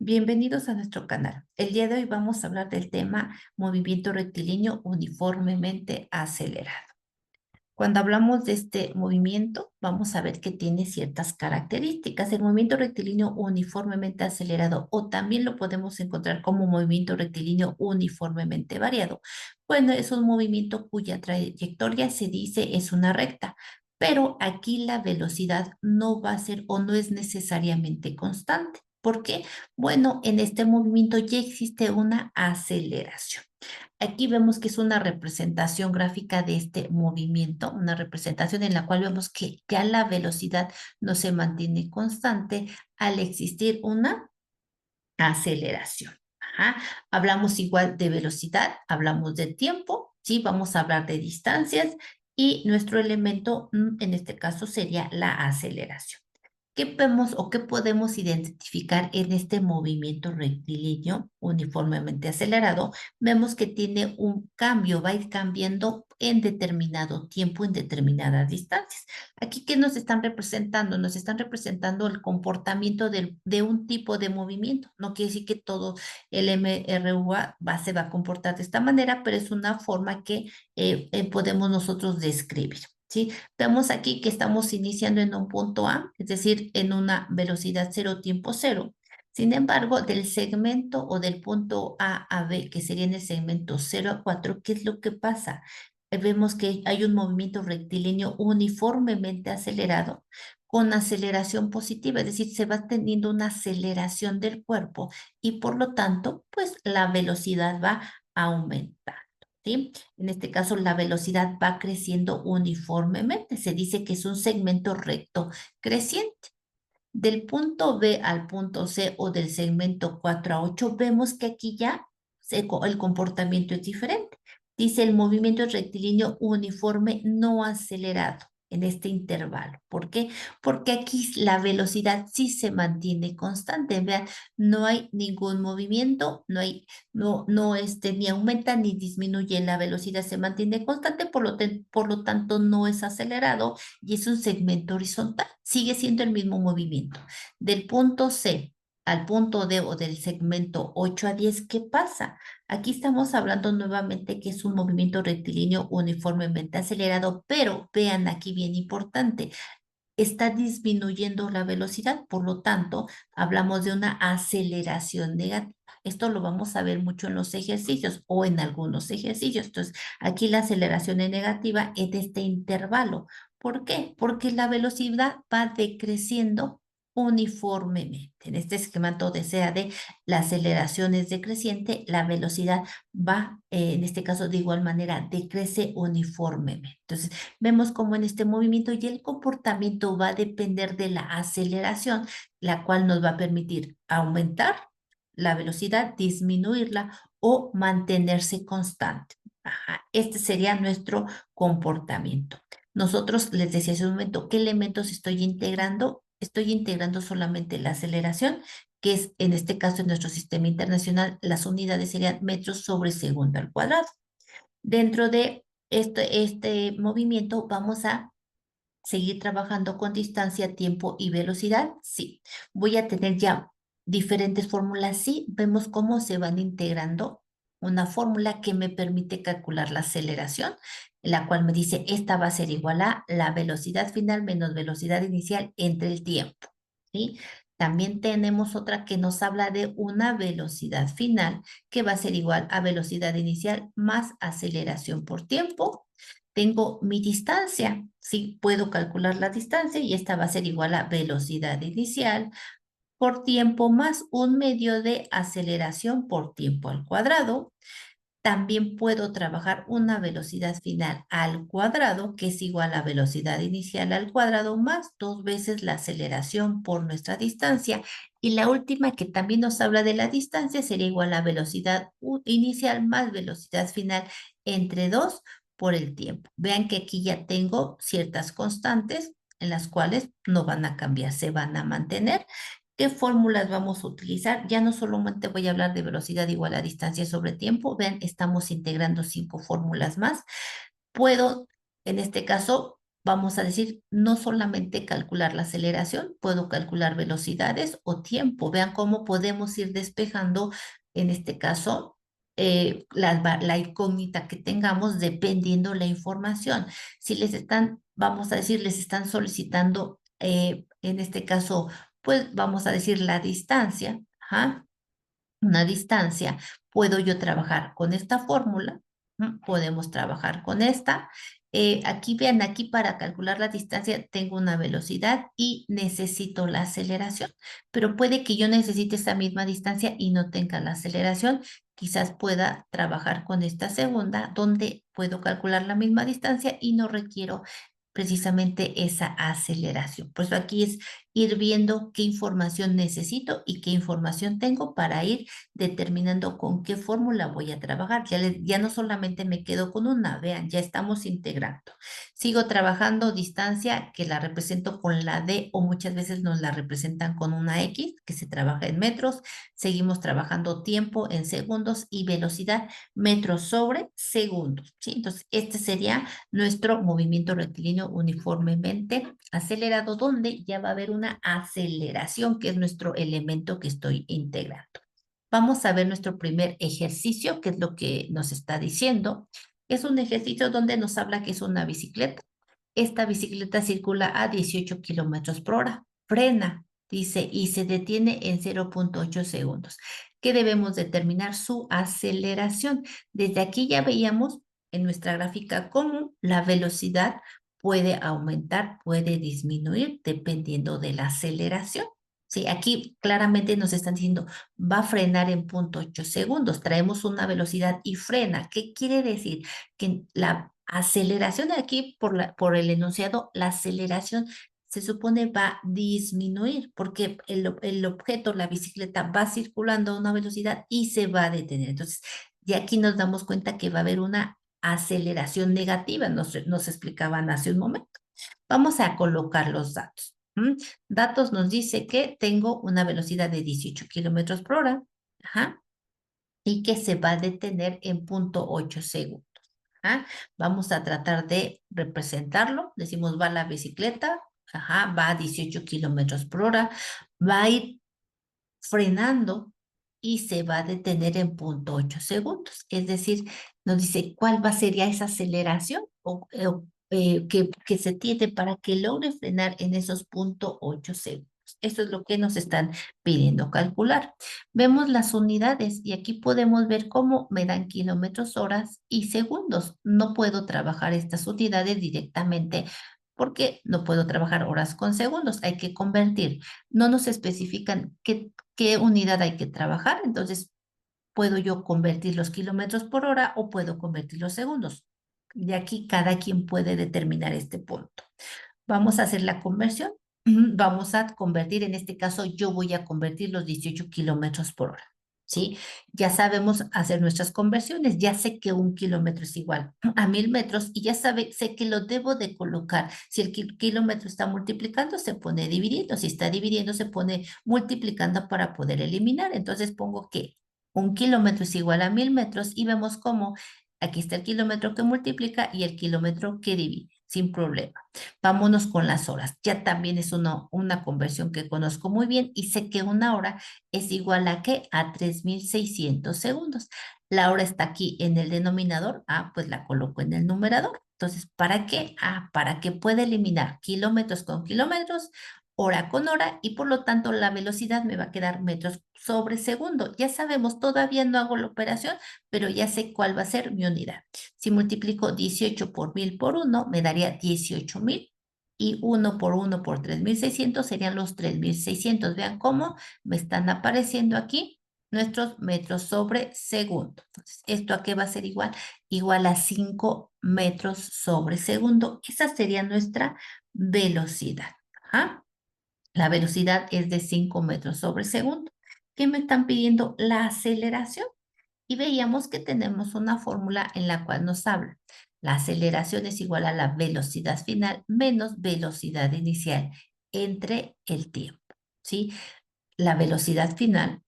Bienvenidos a nuestro canal. El día de hoy vamos a hablar del tema movimiento rectilíneo uniformemente acelerado. Cuando hablamos de este movimiento, vamos a ver que tiene ciertas características. El movimiento rectilíneo uniformemente acelerado o también lo podemos encontrar como movimiento rectilíneo uniformemente variado. Bueno, es un movimiento cuya trayectoria se dice es una recta, pero aquí la velocidad no va a ser o no es necesariamente constante. ¿Por qué? Bueno, en este movimiento ya existe una aceleración. Aquí vemos que es una representación gráfica de este movimiento, una representación en la cual vemos que ya la velocidad no se mantiene constante al existir una aceleración. Ajá. Hablamos igual de velocidad, hablamos de tiempo, ¿sí? Vamos a hablar de distancias y nuestro elemento en este caso sería la aceleración. ¿Qué vemos o qué podemos identificar en este movimiento rectilíneo uniformemente acelerado? Vemos que tiene un cambio, va a ir cambiando en determinado tiempo, en determinadas distancias. Aquí, ¿qué nos están representando? Nos están representando el comportamiento de un tipo de movimiento. No quiere decir que todo el MRUA se va a comportar de esta manera, pero es una forma que podemos nosotros describir. ¿Sí? Vemos aquí que estamos iniciando en un punto A, es decir, en una velocidad cero, tiempo cero. Sin embargo, del segmento o del punto A B, que sería en el segmento 0 a 4, ¿qué es lo que pasa? Vemos que hay un movimiento rectilíneo uniformemente acelerado con aceleración positiva, es decir, se va teniendo una aceleración del cuerpo y por lo tanto, pues la velocidad va a aumentar. ¿Sí? En este caso, la velocidad va creciendo uniformemente. Se dice que es un segmento recto creciente. Del punto B al punto C o del segmento 4 a 8, vemos que aquí ya el comportamiento es diferente. Dice el movimiento rectilíneo uniforme no acelerado en este intervalo. ¿Por qué? Porque aquí la velocidad sí se mantiene constante. Vean, no hay ningún movimiento, ni aumenta ni disminuye. La velocidad se mantiene constante, por lo tanto no es acelerado y es un segmento horizontal. Sigue siendo el mismo movimiento. Del punto C al punto D o del segmento 8 a 10, ¿qué pasa? Aquí estamos hablando nuevamente que es un movimiento rectilíneo uniformemente acelerado, pero vean aquí bien importante, está disminuyendo la velocidad, por lo tanto, hablamos de una aceleración negativa. Esto lo vamos a ver mucho en los ejercicios o en algunos ejercicios. Entonces, aquí la aceleración es negativa en este intervalo. ¿Por qué? Porque la velocidad va decreciendo uniformemente. En este esquema donde sea de la aceleración es decreciente, la velocidad va, en este caso, de igual manera, decrece uniformemente. Entonces, vemos cómo en este movimiento y el comportamiento va a depender de la aceleración, la cual nos va a permitir aumentar la velocidad, disminuirla o mantenerse constante. Ajá, este sería nuestro comportamiento. Nosotros les decía hace un momento, ¿qué elementos estoy integrando? Estoy integrando solamente la aceleración, que es en este caso en nuestro sistema internacional, las unidades serían metros sobre segundo al cuadrado. Dentro de este movimiento vamos a seguir trabajando con distancia, tiempo y velocidad. Sí, voy a tener ya diferentes fórmulas. Sí, vemos cómo se van integrando una fórmula que me permite calcular la aceleración, la cual me dice esta va a ser igual a la velocidad final menos velocidad inicial entre el tiempo. ¿Sí? También tenemos otra que nos habla de una velocidad final que va a ser igual a velocidad inicial más aceleración por tiempo. Tengo mi distancia, sí puedo calcular la distancia y esta va a ser igual a velocidad inicial por tiempo más un medio de aceleración por tiempo al cuadrado. También puedo trabajar una velocidad final al cuadrado, que es igual a velocidad inicial al cuadrado más dos veces la aceleración por nuestra distancia. Y la última, que también nos habla de la distancia, sería igual a velocidad inicial más velocidad final entre 2 por el tiempo. Vean que aquí ya tengo ciertas constantes en las cuales no van a cambiar, se van a mantener. ¿Qué fórmulas vamos a utilizar? Ya no solamente voy a hablar de velocidad igual a distancia sobre tiempo. Vean, estamos integrando 5 fórmulas más. Puedo, en este caso, vamos a decir, no solamente calcular la aceleración, puedo calcular velocidades o tiempo. Vean cómo podemos ir despejando, en este caso, la incógnita que tengamos dependiendo la información. Si les están, vamos a decir, les están solicitando, en este caso, pues vamos a decir la distancia, ajá, una distancia, puedo yo trabajar con esta fórmula, podemos trabajar con esta. Aquí vean, aquí para calcular la distancia tengo una velocidad y necesito la aceleración, pero puede que yo necesite esa misma distancia y no tenga la aceleración. Quizás pueda trabajar con esta segunda, donde puedo calcular la misma distancia y no requiero precisamente esa aceleración. Por eso aquí es ir viendo qué información necesito y qué información tengo para ir determinando con qué fórmula voy a trabajar. Ya no solamente me quedo con una, vean, ya estamos integrando. Sigo trabajando distancia que la represento con la D o muchas veces nos la representan con una X, que se trabaja en metros. Seguimos trabajando tiempo en segundos y velocidad metros sobre segundos, ¿sí? Entonces, este sería nuestro movimiento rectilíneo uniformemente acelerado, donde ya va a haber una aceleración, que es nuestro elemento que estoy integrando. Vamos a ver nuestro primer ejercicio, que es lo que nos está diciendo. Es un ejercicio donde nos habla que es una bicicleta. Esta bicicleta circula a 18 kilómetros por hora. Frena, dice, y se detiene en 0,8 segundos. ¿Qué debemos determinar? Su aceleración. Desde aquí ya veíamos en nuestra gráfica cómo la velocidad puede aumentar, puede disminuir dependiendo de la aceleración. Sí, aquí claramente nos están diciendo, va a frenar en 0,8 segundos. Traemos una velocidad y frena. ¿Qué quiere decir? Que la aceleración de aquí, por el enunciado, la aceleración se supone va a disminuir porque el objeto, la bicicleta, va circulando a una velocidad y se va a detener. Entonces, de aquí nos damos cuenta que va a haber una aceleración negativa, nos explicaban hace un momento. Vamos a colocar los datos. Datos nos dice que tengo una velocidad de 18 kilómetros por hora, ajá, y que se va a detener en 0,8 segundos. Ajá. Vamos a tratar de representarlo. Decimos, va la bicicleta, ajá, va a 18 kilómetros por hora, va a ir frenando y se va a detener en 0,8 segundos. Es decir, nos dice cuál va a ser ya esa aceleración que se tiene para que logre frenar en esos 0,8 segundos. Eso es lo que nos están pidiendo calcular. Vemos las unidades y aquí podemos ver cómo me dan kilómetros, horas y segundos. No puedo trabajar estas unidades directamente porque no puedo trabajar horas con segundos. Hay que convertir. No nos especifican qué unidad hay que trabajar, entonces puedo yo convertir los kilómetros por hora o puedo convertir los segundos. De aquí cada quien puede determinar este punto. Vamos a hacer la conversión. Vamos a convertir, en este caso yo voy a convertir los 18 kilómetros por hora. ¿Sí? Ya sabemos hacer nuestras conversiones, ya sé que 1 kilómetro es igual a 1000 metros y ya sé que lo debo de colocar. Si el kilómetro está multiplicando, se pone dividiendo. Si está dividiendo, se pone multiplicando para poder eliminar. Entonces pongo que 1 kilómetro es igual a 1000 metros y vemos cómo aquí está el kilómetro que multiplica y el kilómetro que divide, sin problema. Vámonos con las horas. Ya también es una conversión que conozco muy bien y sé que una hora es igual a ¿qué? A 3600 segundos. La hora está aquí en el denominador. Pues la coloco en el numerador. Entonces, ¿para qué? Para que pueda eliminar kilómetros con kilómetros, hora con hora y por lo tanto la velocidad me va a quedar metros sobre segundo. Ya sabemos, todavía no hago la operación, pero ya sé cuál va a ser mi unidad. Si multiplico 18 por 1000 por 1, me daría 18,000 y 1 por 1 por 3600 serían los 3600. Vean cómo me están apareciendo aquí nuestros metros sobre segundo. Entonces, ¿esto a qué va a ser igual? Igual a 5 metros sobre segundo. Esa sería nuestra velocidad. Ajá. La velocidad es de 5 metros sobre segundo. ¿Qué me están pidiendo? La aceleración. Y veíamos que tenemos una fórmula en la cual nos habla. La aceleración es igual a la velocidad final menos velocidad inicial entre el tiempo. ¿Sí? La velocidad final,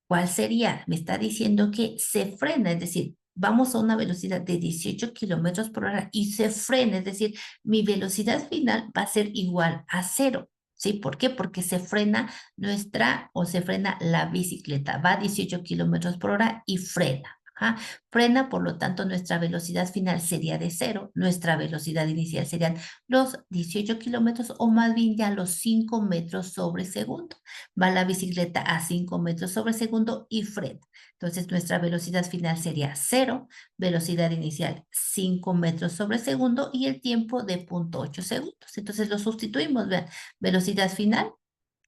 ¿cuál sería? Me está diciendo que se frena, es decir, vamos a una velocidad de 18 kilómetros por hora y se frena, es decir, mi velocidad final va a ser igual a cero. ¿Sí? ¿Por qué? Porque se frena se frena la bicicleta, va a 18 kilómetros por hora y frena. Ajá. Frena, por lo tanto, nuestra velocidad final sería de cero, nuestra velocidad inicial serían los 18 kilómetros o más bien ya los 5 metros sobre segundo. Va la bicicleta a 5 metros sobre segundo y frena. Entonces, nuestra velocidad final sería cero, velocidad inicial 5 metros sobre segundo y el tiempo de 0,8 segundos. Entonces, lo sustituimos, vean, velocidad final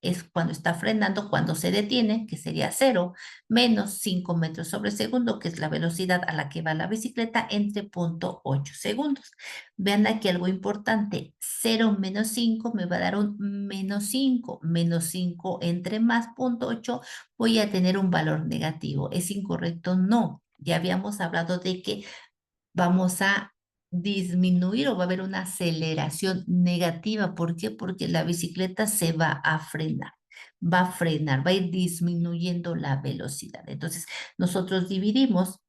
es cuando está frenando, cuando se detiene, que sería cero, menos 5 metros sobre segundo, que es la velocidad a la que va la bicicleta, entre 0,8 segundos. Vean aquí algo importante, 0 menos 5 me va a dar un menos 5 entre más 0,8, voy a tener un valor negativo. ¿Es incorrecto? No. Ya habíamos hablado de que vamos a disminuir o va a haber una aceleración negativa. ¿Por qué? Porque la bicicleta se va a frenar, va a ir disminuyendo la velocidad. Entonces, nosotros dividimos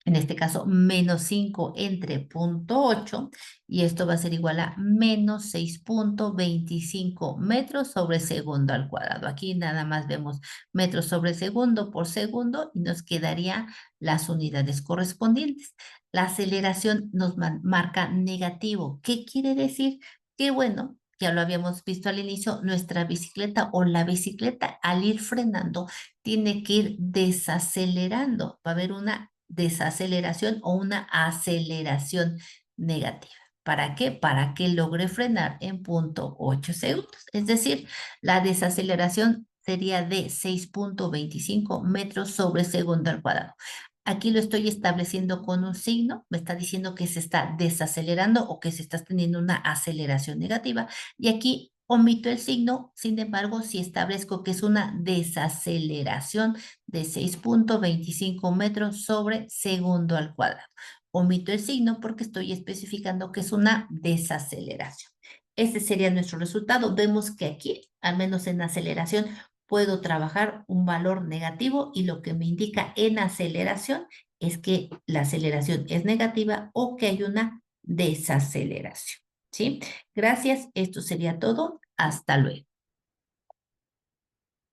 en este caso, menos 5 entre 0,8 y esto va a ser igual a menos 6,25 metros sobre segundo al cuadrado. Aquí nada más vemos metros sobre segundo por segundo y nos quedaría las unidades correspondientes. La aceleración nos marca negativo. ¿Qué quiere decir? Que bueno, ya lo habíamos visto al inicio, nuestra bicicleta o la bicicleta al ir frenando tiene que ir desacelerando. Va a haber una desaceleración o una aceleración negativa. ¿Para qué? Para que logre frenar en 0,8 segundos. Es decir, la desaceleración sería de 6,25 metros sobre segundo al cuadrado. Aquí lo estoy estableciendo con un signo, me está diciendo que se está desacelerando o que se está teniendo una aceleración negativa. Y aquí omito el signo, sin embargo, si establezco que es una desaceleración de 6,25 metros sobre segundo al cuadrado. Omito el signo porque estoy especificando que es una desaceleración. Este sería nuestro resultado. Vemos que aquí, al menos en aceleración, puedo trabajar un valor negativo y lo que me indica en aceleración es que la aceleración es negativa o que hay una desaceleración. ¿Sí? Gracias. Esto sería todo. Hasta luego.